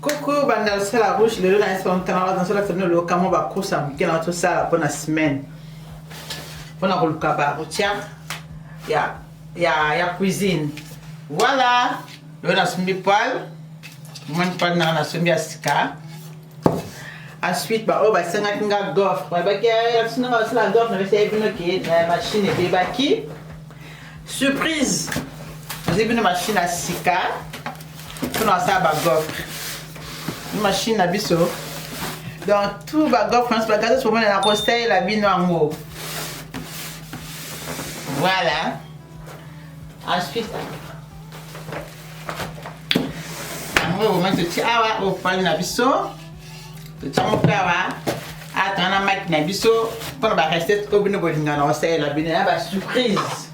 Coucou, bandal c'est la rouge, le dans son canal dans la famille le camo ba kosa qui na tout ça pour la semaine. Pour la le kaba, tiens. Ya cuisine. Voilà, le dans son poêle. Mon poêle na son biasika. Ensuite ba o ba senga kinga gofre. Ba ki ya sino ba la gofre na c'est une qui la machine et ba ki. Surprise. J'ai une machine à sika. Pour na ça ba gofre. Une machine à biseau. Donc tout bagot France bagage pour moi la conseil la bino en haut. Voilà. Ensuite on va mettre petit awa au pan na biseau. Petit mon kawa. Attends la machine na biseau pour ba recette au bino bolinga na conseil la bino ba surprise.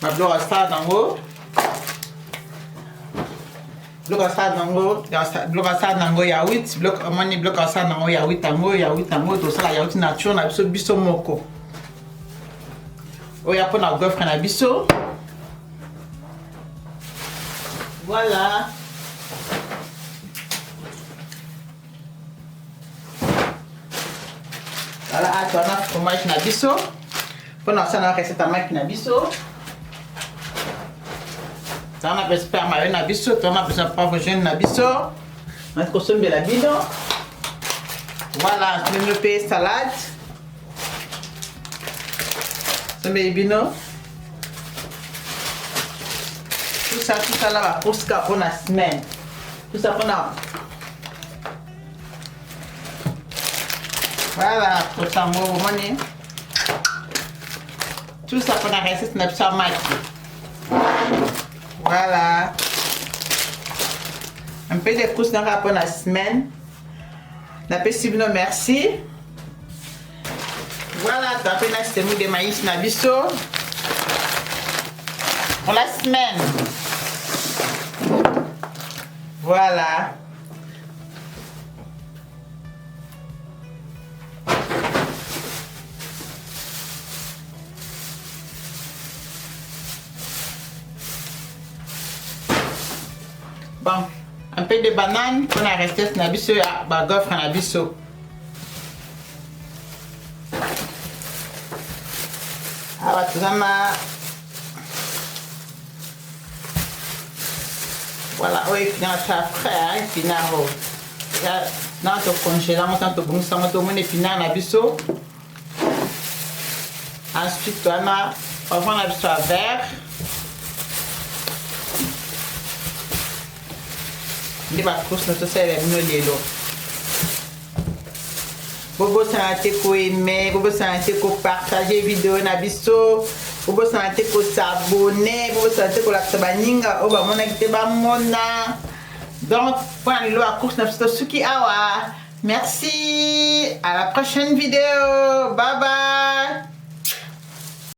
Ma bloc ça en haut. Bloc asad nango ya 8 bloc amani bloc asad nango ya 8 tango to sala ya 8 nature na biso biso moko oya pona gofre na biso voilà voilà atona fromage na biso pona sana recette amaki na biso. On a besoin de sperme na biso, on a besoin de poivre jaune na biso. On a consommé de la bino. Voilà, je vais me payer salade. Je mets bino. Tout ça là va pour ce qu'on a semaine. Tout ça qu'on a. Voilà, tout ça moi money. Tout ça qu'on a resté na biso maki. Voilà. Un peu de course dans la semaine. La possible merci. Voilà, tu as fait la semaine de maïs na biso. Pour la semaine. Voilà. Bon, un peu de banane qu'on a resté na biso ya ba gofre na biso. Awa tuzama. Voilà, oui, dans ça frais, pinaro. Ya na to congéler, on tente bon ça on to mon épinard na biso. Ensuite, on va na biso à vert. Ndi ba course na to sele no lelo bobo santé ko aimer bobo santé ko partager vidéo na biso bobo santé ko s'abonner bobo santé ko la baninga o ba mona kite ba mona donc pour aller à course na biso suki awa merci à la prochaine vidéo bye bye.